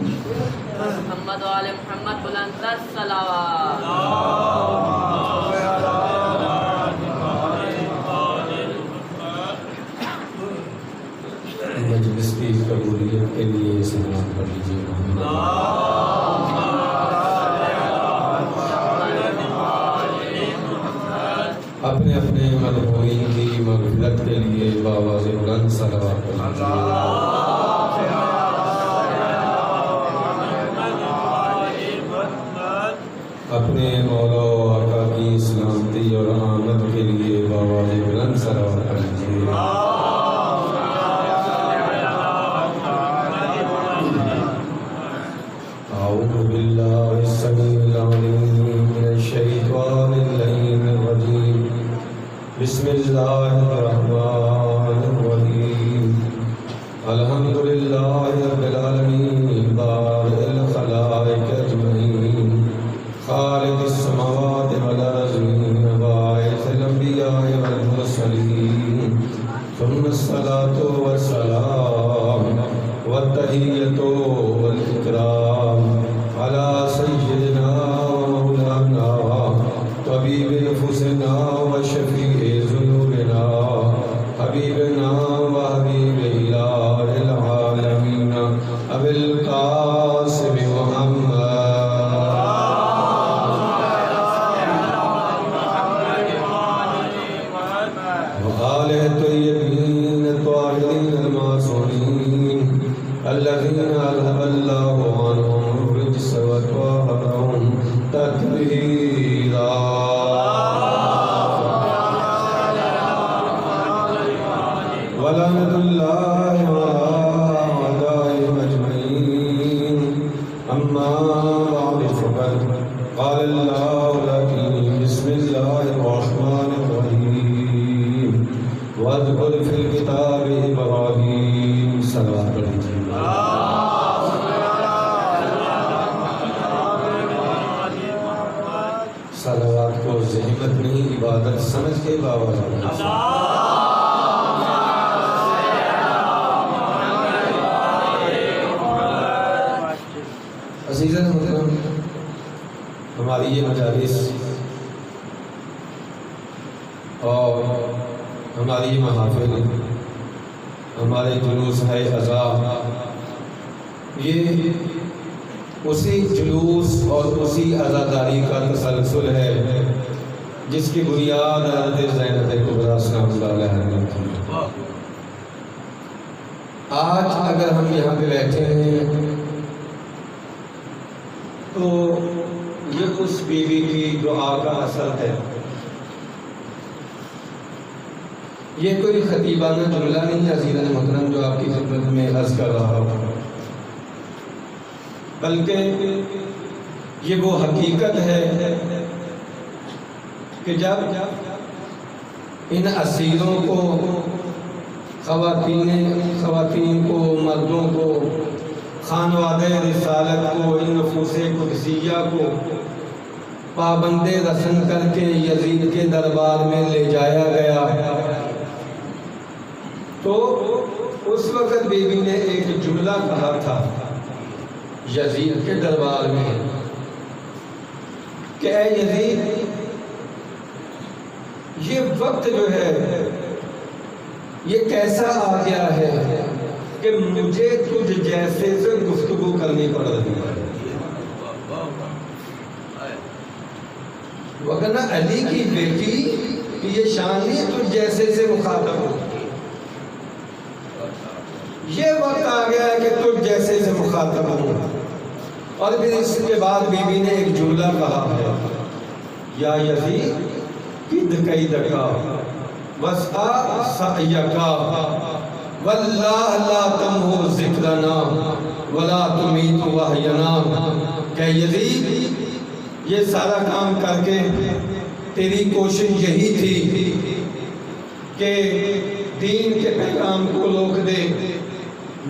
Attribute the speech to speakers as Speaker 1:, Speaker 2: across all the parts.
Speaker 1: محمد و آل محمد بلند الصلوات.
Speaker 2: مجلس کی قبولیت کے لیے سلام پڑھ لیجیے. اپنے اپنے مرحومین کی مغفرت کے لیے بآواز بلند صلوات پڑھ لیجیے. اپنے مولا و آقا کی سلامتی اور آمد کے لیے بآواز بلند صلوات پڑھ لیجیے. اعوذ باللہ السمیع العلیم من الشیطان اللعین الرجیم. بسم اللہ الرحمن الرحیم. الحمدللہ رب العالمین بارئ الخلائق اجمعین خالق السماوات والارضین باعث الانبیاء والمرسلین ثم الصلاة والسلام والتحیۃ والاکرام علی سیدنا ومولانا طبیب نفوسنا وشفیع ذنوبنا حبیبنا وحبیب الہ العالمین ابی القاسم محمد وآلہ الطیبین الطاہرین المعصومین الذین اذهب اللہ عنہم الرجس وطہرہم تطہیرا. ولعنۃ اللہ علی اعدائہم اجمعین. اما بعد فقد قال اللہ الحکیم. بسم اللہ الرحمن الرحیم. واذکر فی الکتاب ابراہیم. صلوات پڑھ لیجیے. صلوات کو زحمت نہیں عبادت سمجھ کے باوجود عزیزاً محترم، ہماری یہ مجالس اور ہماری یہ محافل، ہمارے جلوس ہے عزا، یہ اسی جلوس اور اسی عزاداری کا تسلسل ہے جس کی بنیاد حضرت زینب کبریٰ سلام اللہ علیہا نے کی. آج اگر ہم یہاں پہ بیٹھے ہیں تو یہ اس بیوی کی دعا کا اثر ہے. یہ کوئی خطیبانہ جملہ نہیں عزیزان محترم جو آپ کی خدمت میں عرض کر رہا ہوں، بلکہ یہ وہ حقیقت ہے کہ جب ان اسیروں کو، خواتین کو، مردوں کو، خانوادہ رسالت کو، ان نفوس قدسیہ کو پابند رسن کر کے یزید کے دربار میں لے جایا گیا تو اس وقت بیوی نے ایک جملہ کہا تھا یزید کے دربار میں کہ اے یزید، یہ وقت جو ہے یہ کیسا آ گیا ہے کہ مجھے تجھ جیسے سے گفتگو کرنی پڑ رہی ہے. وگرنہ علی کی بیٹی کی یہ شان نہیں تجھ جیسے سے مخاطب ہو. یہ وقت آ گیا ہے کہ تجھ جیسے سے مخاطب ہو. اور پھر اس کے بعد بیوی نے ایک جملہ کہا ہے، یا یزید قد قیدکا وسعا سعیکا واللہ لا تمحو ذکرنا ولا تمیت وحینا. کہ یزید یہ سارا کام کر کے تیری کوشش یہی تھی کہ دین کے پیغام کو روک دے،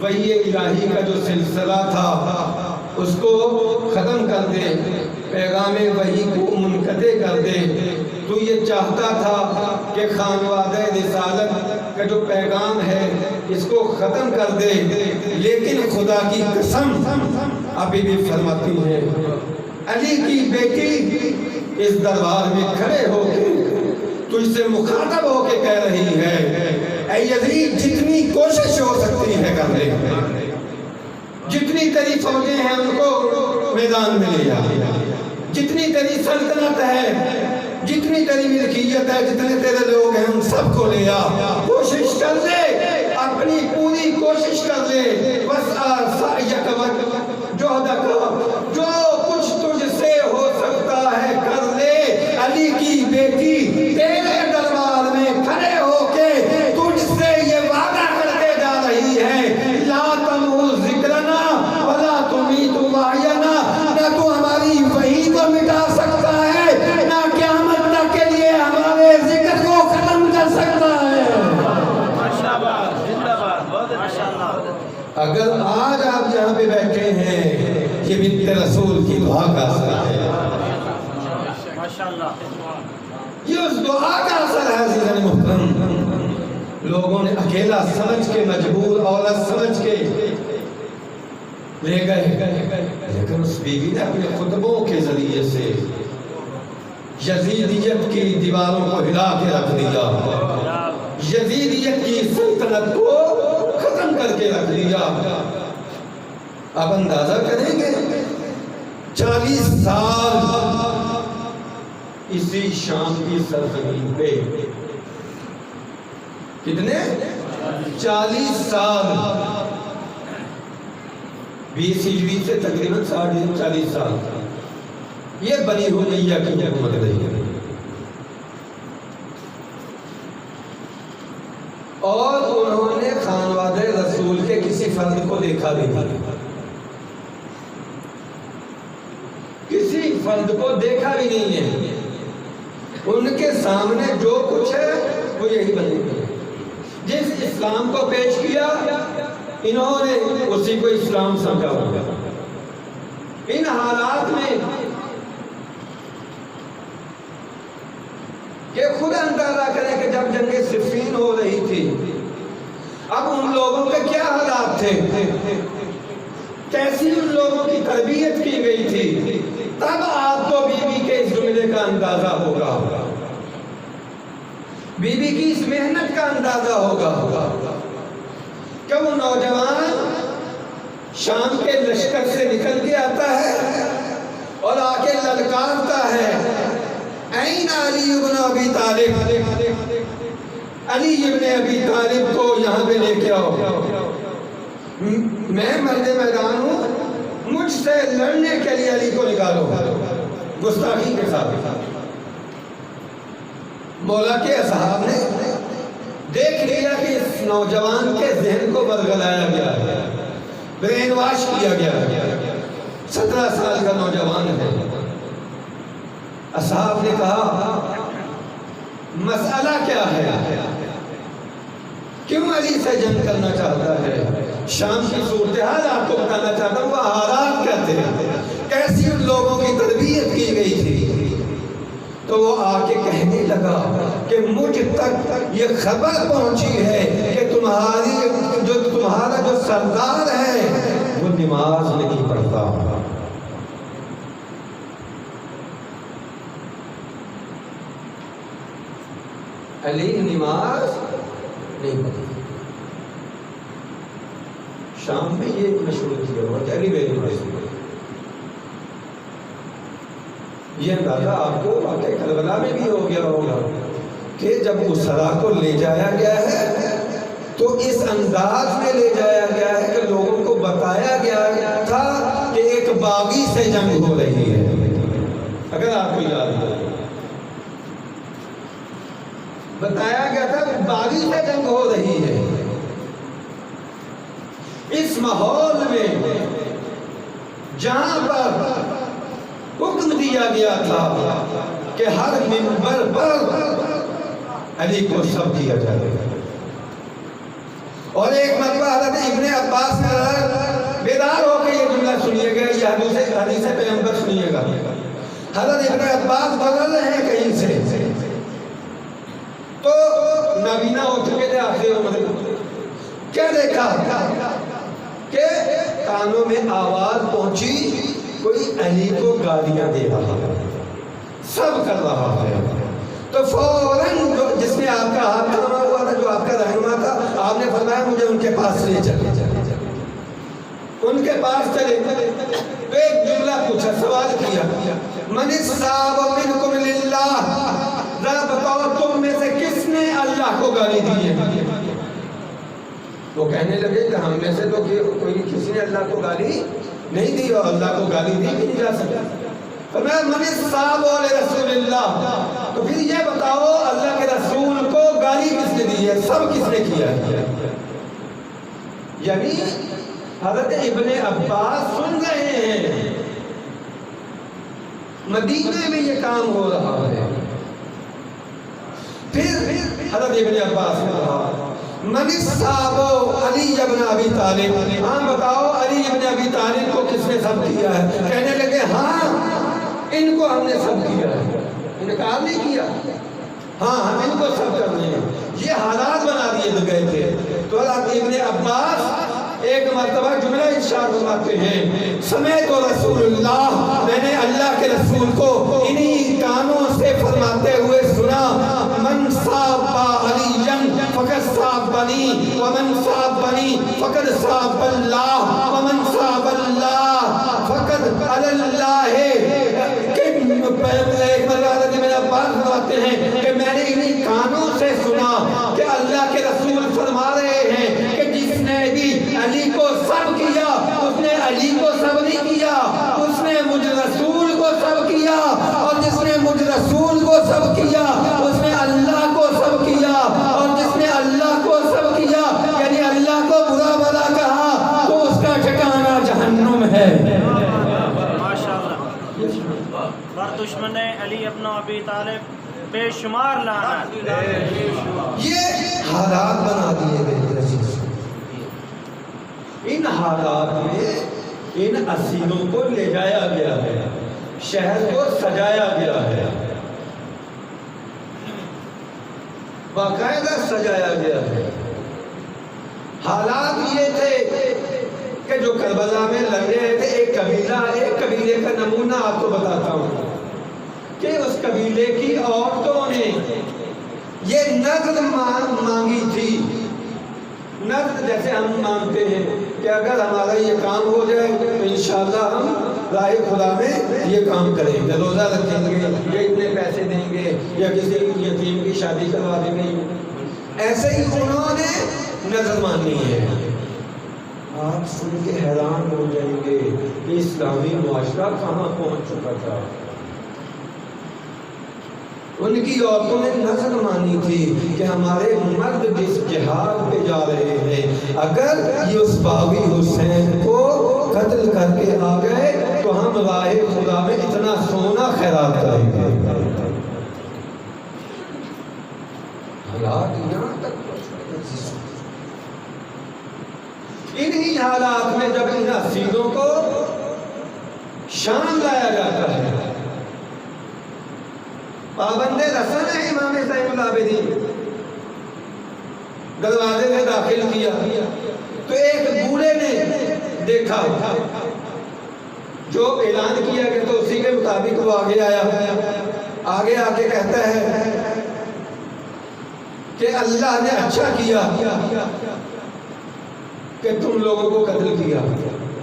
Speaker 2: وحی الہی کا جو سلسلہ تھا اس کو ختم کر دے، پیغام وحی کو منقطع کر دے. تو یہ چاہتا تھا کہ خانوادہ رسالت کہ جو پیغام ہے اس کو ختم کر دے، لیکن خدا کی قسم ابھی بھی فرماتی ہے، علی کی بیٹی اس دربار میں کھڑے ہو کے تجھ سے مخاطب ہو کے کہہ رہی ہے، اے یزید جتنی کوشش ہو سکتی ہے کر لے، جتنی تیری فوجیں ہیں ان کو میدان میں لے جا، جتنی تیری سلطنت ہے، جتنی تیری ملکیت ہے، جتنے تیرے لوگ ہیں ان سب کو لے آ، کوشش کر لے، اپنی پوری کوشش کر لے، وَاسْعَى سَعْيَكَ وَجُهْدَكَ، جو کچھ تجھ سے ہو سکتا ہے کر لے۔ علی کی بیٹی تیرے دربار میں کھڑے ہو کے تجھ سے یہ وعدہ کر کے جا رہی ہے، لا تمحو ذکرنا ولا تمیت وحینا، نہ تو ہماری وحی کو مٹا سکتا ہے، نہ قیامت تک کے لیے ہمارے ذکر کو ختم کر سکتا ہے۔ اگر آج آپ جہاں پہ بیٹھے ہیں یہ بنت رسول کی دعا کا اثر ہے، یہ اس دعا کا اثر ہے۔ عزیزان محترم، لوگوں نے اکیلا سمجھ کے، مجبور عورت سمجھ کے لے گئے، لیکن اس بیوی نے اپنے خطبوں کے ذریعے سے یزیدیت کی دیواروں کو ہلا کے رکھ دیا، یزیدیت کی سلطنت کو ختم کر کے رکھ دیا۔ اب اندازہ کریں گے 40 سال اسی شام کی سرزمین پہ، کتنے؟ 40 سال، 20 ہجری سے تقریباً 40 سال یہ بنی امیہ کی حکومت رہی ہے، اور انہوں نے خانوادہ رسول کے کسی فرد کو دیکھا بھی نہیں، کسی فرد کو دیکھا بھی نہیں ہے، ان کے سامنے جو کچھ ہے وہ یہی بنے گا، جس اسلام کو پیش کیا انہوں نے اسی کو اسلام سمجھا ہوگا۔ ان حالات میں کہ خود اندازہ کریں کہ جب جنگ صفین ہو رہی تھی، اب ان لوگوں کے کیا حالات تھے، کیسی ان لوگوں کی تربیت کی گئی تھی، تب آپ کو بی بی کے اس جملے کا اندازہ ہوگا، بی بی کی اس محنت کا اندازہ ہوگا کہ وہ نوجوان شام کے لشکر سے نکل کے آتا ہے اور آ کے للکارتا ہے، این علی ابن ابی طالب، علی ابن ابی طالب کو یہاں پہ لے کے آؤ، میں مرد میدان ہوں، مجھ سے لڑنے کے لیے علی کو نکالو، گستاخی کے ساتھ۔ مولا کے اصحاب نے دیکھ لیا کہ اس نوجوان کے ذہن کو برگلایا گیا ہے، برین واش کیا گیا ہے، 17 سال کا نوجوان ہے۔ اصحاب نے کہا مسئلہ کیا ہے، کیوں علی سے جنگ کرنا چاہتا ہے؟ شام کی صورتحال آپ کو بتانا چاہتا ہوں، وہ حالات کہتے ہیں کیسی ان لوگوں کی تربیت کی گئی تھی۔ تو وہ آ کے کہنے لگا کہ مجھ تک یہ خبر پہنچی ہے کہ تمہارا جو سردار ہے وہ نماز نہیں پڑھتا، علی نماز نہیں پڑھتا۔ شام میں یہ مشہور کیا ہوا علی بن ابی طالب، یہ اندازہ آپ کو واقعہ کربلا میں بھی ہو گیا ہوگا کہ جب اسرا کو لے جایا گیا ہے تو اس انداز میں لے جایا گیا ہے کہ لوگوں کو بتایا گیا تھا کہ ایک باغی سے جنگ ہو رہی ہے، اگر آپ کو یاد ہو، بتایا گیا تھا کہ باغی سے جنگ ہو رہی ہے۔ اس ماحول میں جہاں پر حکم دیا گیا تھا کہ ہر منبر پر علی کو سب دیا جائے، اور ایک مرتبہ حضرت ابن عباس نے بیدار ہو کے یہ جملہ سنیے گا، یہ حدیث پیغمبر سنیے گا۔ حضرت ابن عباس بدل رہے ہیں کہیں سے، تو نابینا ہو چکے تھے، آخر بڑے عمر کیا دیکھا کہ کانوں میں آواز پہنچی کوئی علی کو گالیاں دے رہا ہے، سب کر رہا ہے، تو فوراً جس نے آپ کا ہاتھ تھاما ہوا تھا، جو آپ کا رہنما تھا، آپ نے فرمایا مجھے ان کے پاس لے چلے، ان کے پاس چلے تو ایک جملہ پوچھا، سوال کیا، من الصاب منکم للہ، ذرا بتاؤ تم میں سے کس نے اللہ کو گالی دی ہے؟ وہ کہنے لگے کہ ہم میں سے تو کوئی کسی نے اللہ کو گالی نہیں دی، اور اللہ کو گالی دی بھی نہیں جا سکتا۔ فرمایا من الصاب لرسول اللہ، تو پھر یہ بتاؤ اللہ کے رسول کو گالی کس نے دی ہے؟ سب کس نے کیا ہے؟ یعنی حضرت ابن عباس سن رہے ہیں، مدینے میں یہ کام ہو رہا ہے۔ پھر حضرت ابن عباس نے کہا من الصحابہ علی ابن ابی طالب، ہاں بتاؤ علی ابن ابی طالب کو کس نے سب کیا ہے؟ کہنے لگے ہاں ان کو ہم نے سب کیا ہے، انکار نہیں کیا، ہاں ہم ان کو سب کر رہے ہیں، یہ حالات بنا دیے گئے تھے۔ تو حضرت ابن عباس ایک مرتبہ جملہ ارشاد فرماتے ہیں، سمیت رسول اللہ، میں نے اللہ کے رسول کو انہی کانوں سے فرماتے ہوئے سنا، من صاب علی فقد صابنی ومن صابنی فقد صاب اللہ ومن صاب اللہ فقد علی اللہ۔ ایک مرتبہ حضرت ابن عباس فرماتے ہیں کہ میں نے انہی کانوں سے سنا کہ اللہ کے رسول فرما رہے ہیں کہ جس نے بھی علی کو سب کیا اس نے علی کو سب نہیں کیا، اس نے مجھ رسول کو سب کیا، اور جس نے مجھ رسول کو سب کیا اس نے اللہ کو سب کیا، اور جس نے اللہ کو سب کیا یعنی اللہ کو برا بھلا کہا تو اس کا ٹھکانہ جہنم ہے۔
Speaker 3: بر دشمن علی ابن ابی طالب بے شمار لعنت۔
Speaker 2: یہ حالات بنا دیے گئے تھے، ان حالات میں ان اسیروں کو لے جایا گیا ہے، شہر کو سجایا گیا ہے، باقاعدہ سجایا گیا ہے۔ حالات یہ تھے کہ جو کربلا میں لگ رہے تھے، ایک قبیلے کا نمونہ آپ کو بتاتا ہوں کہ اس قبیلے کی عورتوں نے یہ نذر مانگی تھی، نذر جیسے ہم مانگتے ہیں کہ اگر ہمارا یہ کام ہو جائے تو انشاءاللہ ہم راہ خدا میں یہ کام کریں گے، روزہ رکھیں گے، یا اتنے پیسے دیں گے، یا کسی یتیم کی شادی کروا دیں گے، ایسے ہی انہوں نے نذر مانی ہے۔ آپ سن کے حیران ہو جائیں گے کہ اسلامی معاشرہ کہاں پہنچ چکا تھا۔ ان کی عورتوں نے نذر مانی تھی کہ ہمارے مرد جس جہاد پہ جا رہے ہیں اگر یہ اس باغی حسین کو قتل کر کے آ گئے تو ہم راہ خدا میں اتنا سونا خیرات کریں گے۔ حالات یہاں تک انہی حالات میں جب ان اسیروں کو شام لایا جاتا ہے، پابند رسن ہے امام زین العابدین، دروازے میں داخل کیا تو ایک بوڑھے نے دیکھا، جو اعلان کیا گیا تو اسی کے مطابق وہ آگے آیا، آگے آ کے کہتا ہے کہ اللہ نے اچھا کیا کہ تم لوگوں کو قتل کیا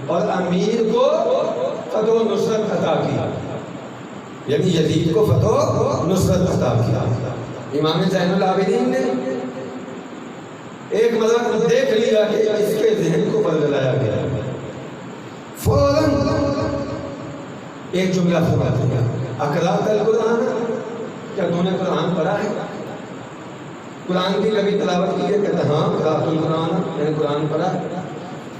Speaker 2: اور امیر کو فتح و نصرت عطا کی، یعنی یزید کو فتح و نصرت عطا کیا۔ امام زین العابدین نے ایک مرتبہ دیکھ لیا کہ اس کے ذہن کو بدلایا گیا، فوراً ایک جملہ فرما دیا، اقرأت القرآن، کیا تم نے قرآن پڑھا ہے؟ قرآن کی کبھی تلاوت کی ہے؟ کہتا ہاں قرأت القرآن، میں نے قرآن پڑھا ہے۔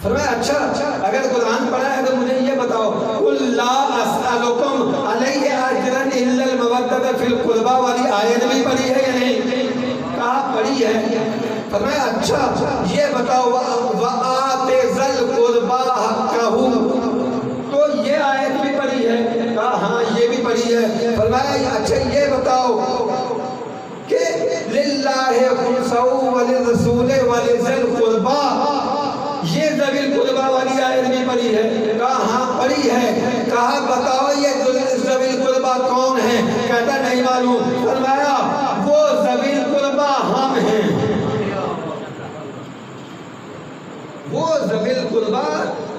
Speaker 2: فرمایا اچھا اگر قرآن پڑھا ہے تو مجھے یہ بتاؤ، قل لا اسألکم علیہ اجرا الا المودۃ فی القربى والی آیت بھی پڑھی ہے یا نہیں؟ کہا پڑھی ہے۔ فرمایا اچھا یہ بتاؤ وآت ذی القربى حقہ، تو یہ آیت بھی پڑھی ہے؟ کہا ہاں یہ بھی پڑھی ہے۔ فرمایا اچھا یہ بتاؤ کہ للہ خمسہ وللرسول القربا، یہ ذوی القربا والی آیت بھی پڑھی ہے؟ کہا ہاں پڑھی ہے۔ کہا بتاؤ یہ ذوی القربا کون ہے؟ کہتا نہیں معلوم۔ فرمایا وہ ذوی القربا ہم ہیں، وہ ذوی القربا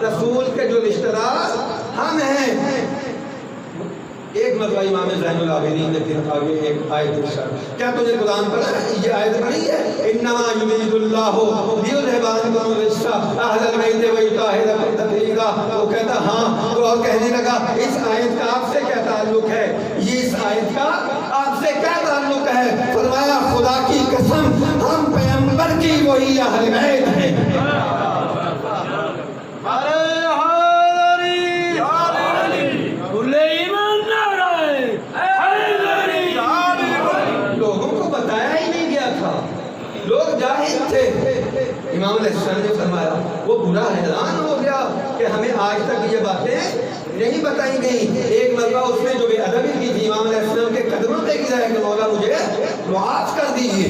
Speaker 2: رسول کے جو رشتہ دار ہم ہیں۔ ایک مرتبہ امام زین العابدین نے پھر آگے ایک آیت ارشاد، کیا تجھے قرآن پڑھا ہے؟ یہ آیت پڑھی ہے، انما یرید اللہ لیذھب عنکم الرجس اہل البیت ویطہرکم تطہیرا۔ وہ کہتا ہاں، تو اور کہنے لگا اس آیت کا آپ سے کیا تعلق ہے؟ یہ اس آیت کا آپ سے کیا تعلق ہے؟ فرمایا خدا کی قسم ہم پیغمبر کی وہی اہل بیت ہیں۔ لوگوں کو بتایا ہی نہیں گیا تھا، لوگ جاہل تھے۔ امام علیہ السلام نے فرمایا وہ برا حیران ہو گیا کہ ہمیں آج تک یہ باتیں نہیں بتائی گئی۔ ایک مرتبہ اس نے جو بے ادبی کی تھی امام علیہ السلام کے قدموں پہ گرا کہ مولا مجھے معاف کر دیجیے،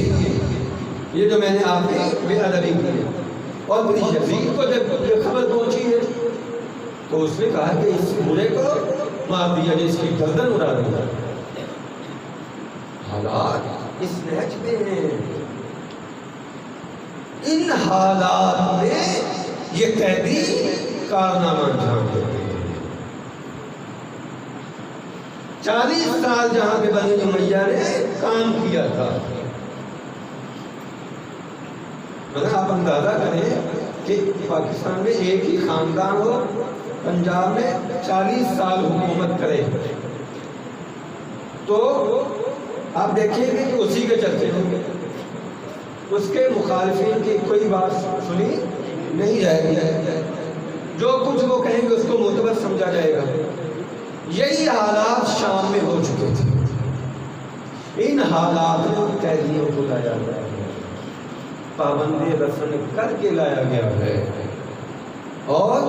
Speaker 2: یہ جو میں نے آپ کی بے ادبی کی ہے۔ اور پھر یزید کو جب یہ خبر پہنچی ہے تو اس نے کہا کہ اس برے کو مار دیا جائے، اس کی گردن اڑا دیا۔ حالات اس نہج پہ ہیں، ان حالات میں یہ قیدی کارنامہ انجام دیتے ہیں۔ 40 سال جہاں پہ بنی امیہ نے کام کیا تھا، مگر آپ اندازہ کریں کہ پاکستان میں ایک ہی خاندان ہو، پنجاب میں 40 سال حکومت کرے، تو آپ دیکھیں گے کہ اسی کے چرچے ہوں گے، اس کے مخالفین کی کوئی بات سنی نہیں جائے گی، جو کچھ وہ کہیں گے اس کو معتبر سمجھا جائے گا۔ یہی حالات شام میں ہو چکے تھے۔ ان حالات میں قیدیوں کو لایا گیا ہے، پابندی رسم کر کے لایا گیا ہے، اور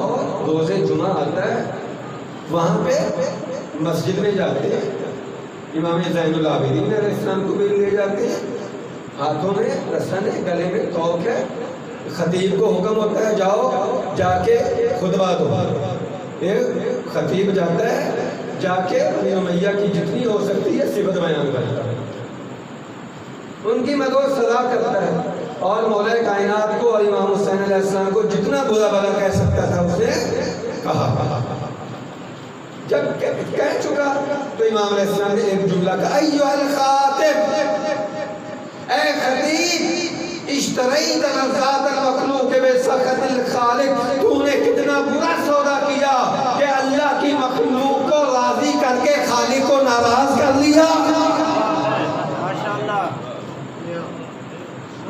Speaker 2: روز جمعہ آتا ہے وہاں پہ مسجد میں جاتے ہیں، امام زین العابدین علیہ السلام کو بھی لے جاتے ہیں، ہاتھوں میں رسن ہے، گلے میں توق ہے، خطیب کو حکم ہوتا ہے جاؤ جا کے خطبہ دو۔ ایک خطیب جاتا ہے جا کے بنی امیہ کی جتنی ہو سکتی ہے صفت بیان کرتا ہے، ان کی مدح سزا کرتا ہے، اور مولا کائنات کو اور امام حسین علیہ السلام کو جتنا برا بھلا کہہ سکتا تھا اس نے کہا۔ جب کہہ چکا تو امام علیہ السلام نے ایک جملہ کہا، ایھا الخاطب، اے خطیب، اشتریت لذات المخلوق بسخط الخالق، تو نے کتنا برا سودا کیا کہ اللہ کی مخلوق کو راضی کر کے خالق کو ناراض کر لیا۔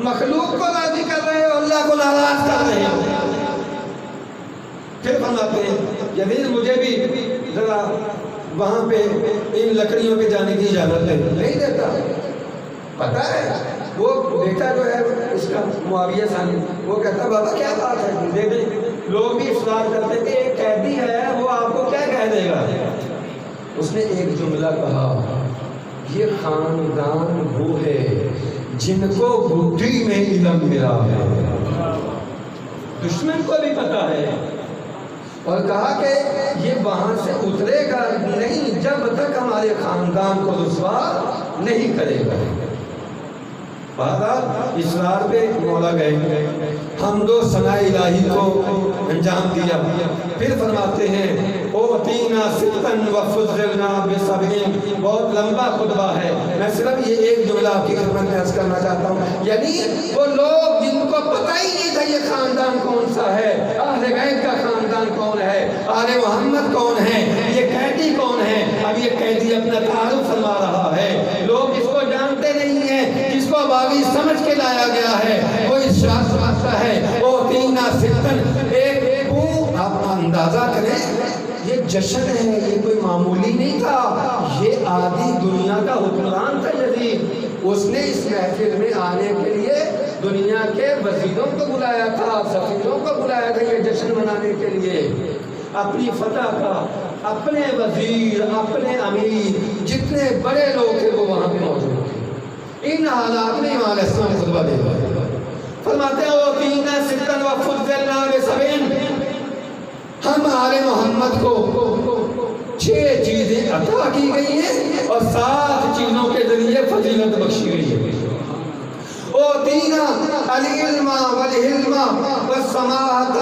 Speaker 2: مخلوق کو راضی کر رہے ہو، اللہ کو ناراض کر رہے ہو۔ پھر فرماتے ہیں یزید مجھے بھی ذرا وہاں پہ ان لکڑیوں پہ جانے کی اجازت نہیں دیتا۔ پتہ ہے وہ بیٹا جو ہے اس کا معاویہ ثانی، وہ کہتا بابا کیا بات ہے دے دیں۔ لوگ بھی اصرار کرتے کہ ایک قیدی ہے وہ آپ کو کیا کہہ دے گا۔ اس نے ایک جملہ کہا، یہ خاندان وہ ہے جن کو بدھی میں علم ملا ہے، دشمن کو بھی پتا ہے، اور کہا کہ یہ وہاں سے اترے گا نہیں جب تک ہمارے خاندان کو رسوا نہیں کرے گا۔ بہرحال اصرار پہ مولا گئے، حمد و ثنا الہی کو انجام دیا۔ پھر فرماتے ہیں اوتینا ستن وفضلنا بسبعین، بہت لمبا خطبہ ہے، میں صرف یہ ایک جملہ آپ کی خدمت میں عرض کرنا چاہتا ہوں، یعنی وہ لوگ جن کو پتہ ہی نہیں تھا یہ خاندان کون سا ہے، اہل بیت کا خاندان کون ہے، آل محمد کون ہے، یہ قیدی کون ہے، اب یہ قیدی اپنا تعارف فرما رہا ہے، لوگ اس کو جانتے نہیں ہیں، جس کو باغی سمجھ کے لایا گیا ہے وہ ارشاد فرماتا ہے اوتینا ستن، ایک آپ اندازہ کریں یہ جشن ہے، یہ کوئی معمولی نہیں تھا، یہ آدھی دنیا کا حکمران تھا یزید۔ اس نے اس محفل میں آنے کے لیے دنیا کے وزیروں کو بلایا تھا، سفیروں کو بلایا تھا یہ جشن منانے کے لیے، اپنی فتح کا اپنے وزیر اپنے امیر جتنے بڑے لوگ تھے وہ وہاں پہ موجود تھے۔ ان حالات میں امام علیہ السلام خطبہ دے رہے فرماتے ہیں اوتینا ستن وفضلنا بسبعین، ہم آل محمد کو 6 چیزیں عطا کی گئی ہیں اور 7 چیزوں کے ذریعے فضیلت بخشی گئی ہے۔ اوتینا العلم والحلم والسماحۃ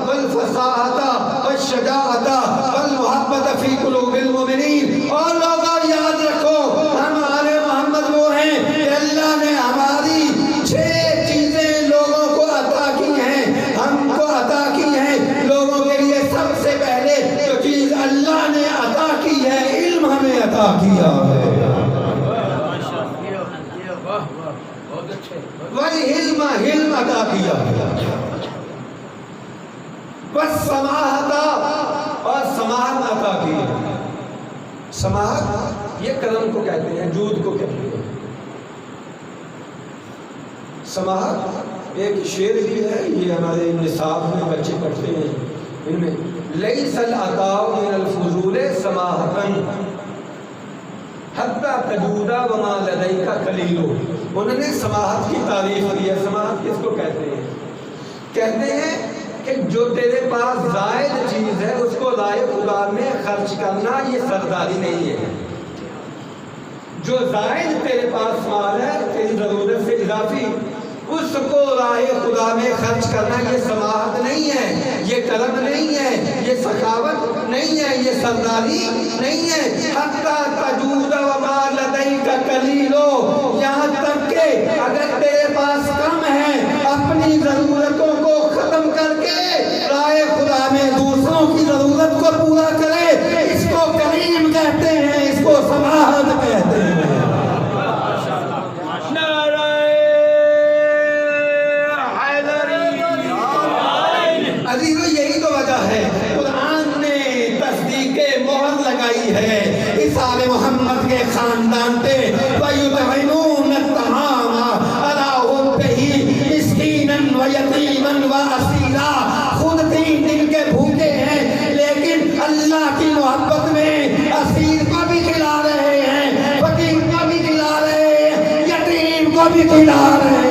Speaker 2: والفصاحۃ والشجاعۃ والمحبۃ فی قلوب المؤمنین۔ اور لوگوں یاد رکھو ہم آل محمد وہ ہیں کہ اللہ نے ہماری 6 چیزیں لوگوں کو عطا کی ہیں، ہم کو عطا کی ہیں۔ لوگوں کے لیے سب سے پہلے جو چیز اللہ نے عطا کی ہے، علم ہمیں عطا کیا ہے، والعلم علم عطا کیا ہے، والسماحۃ اور سماحت عطا کی ہے۔ سماحت یہ کرم کو کہتے ہیں، جود کو کہتے ہیں۔ سماحت ایک شعر بھی ہے، یہ ہمارے نصاب میں بچے پڑھتے ہیں، ان میں لیس العطاء من الفضول سماحتن حتی تجود وما لدیک قلیل۔ انہوں نے سماحت کی تعریف کی ہے۔ سماحت کس کو کہتے ہیں؟ کہتے ہیں کہ جو تیرے پاس زائد چیز ہے اس کو رائے خدا میں خرچ کرنا یہ سرداری نہیں ہے۔ جو زائد تیرے پاس مال ہے تیری ضرورت سے اضافی، اس کو راہ خدا میں خرچ کرنا یہ سماحت نہیں ہے، یہ کرم نہیں ہے، یہ سخاوت نہیں ہے، یہ سرداری نہیں ہے۔ حتی تجود وما لدیک قلیل، یہاں تک کہ اگر تیرے پاس کم ہے اپنی ضرورتوں کو ختم کر کے راہ خدا میں دوسروں کی ضرورت کو پورا کرے، اس کو کریم کہتے ہیں، اس کو سماحت کہتے ہیں۔ عزیزو یہی تو وجہ ہے قرآن نے تصدیق مہر لگائی ہے اس آل محمد کے خاندان پہ، وَيُطْعِمُونَ الطَّعَامَ عَلَىٰ حُبِّهِ مِسْكِینًا وَیَتِیمًا وَأَسِیرًا۔ خود 3 دن کے بھوکے ہیں لیکن اللہ کی محبت میں اسیر کو بھی کھلا رہے ہیں، فقیر کو بھی کھلا رہے ہیں، یتیم کو بھی کھلا رہے ہیں۔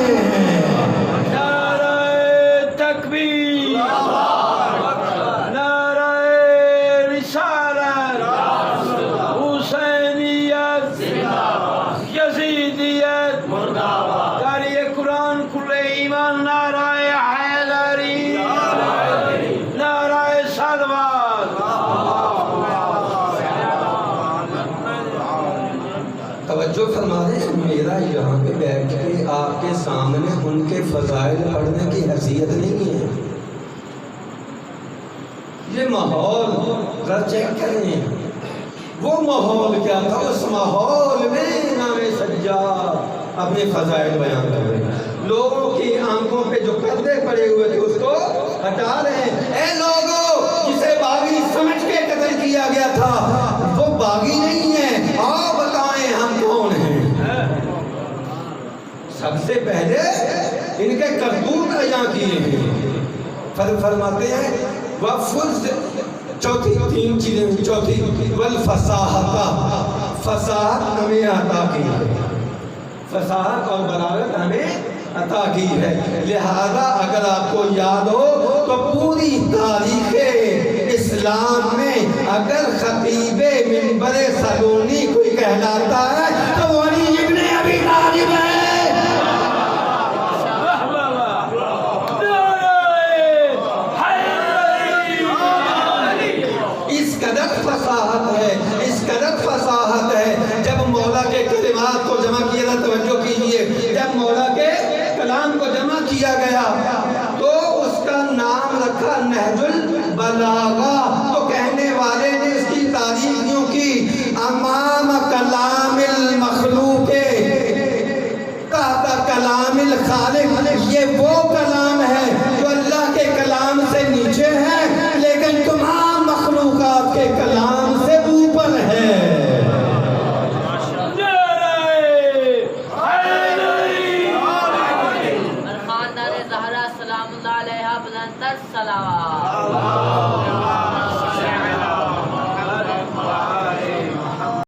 Speaker 2: توجہ فرما دیں، میرا یہاں پہ بیٹھ کے آپ کے سامنے ان کے فضائل پڑھنے کی حیثیت نہیں ہے۔ یہ ماحول ذرا چیک کریں، وہ ماحول کیا تھا؟ اس ماحول میں امام سجاد اپنے فضائل بیان کر رہے ہیں، لوگوں کی آنکھوں پہ جو پردے پڑے ہوئے تھے اس کو ہٹا رہے ہیں۔ اے لوگوں، جسے باغی سمجھ کے قتل کیا گیا تھا وہ باغی نہیں ہے، آؤ بتائیں ہم کون ہیں۔ سب سے پہلے ان کے کرتوت بیان کیے ہیں۔ فرماتے ہیں وفض، چوتھی 3 چیزیں، چوتھی والفصاحت، فصاحت ہمیں عطا کی ہے، فصاحت اور بلاغت ہمیں عطا کی ہے۔ لہذا اگر آپ کو یاد ہو تو پوری تاریخ اسلام میں اگر خطیب منبر سلونی کوئی کہلاتا ہے تو وہ علی ابن ابی طالب ہے۔ اس قدر فصاحت ہے، اس قدر فصاحت ہے۔ جب مولا کے کلمات کو جمع کیا تھا، توجہ کیجئے، جب مولا کے کلام کو جمع کیا گیا تو اس کا نام رکھا نہج البلاغہ۔ تو کہنے والے نے اس کی تعریف یوں کی، امام کلام المخلوق تحت کلام الخالق، یہ وہ کلام ہے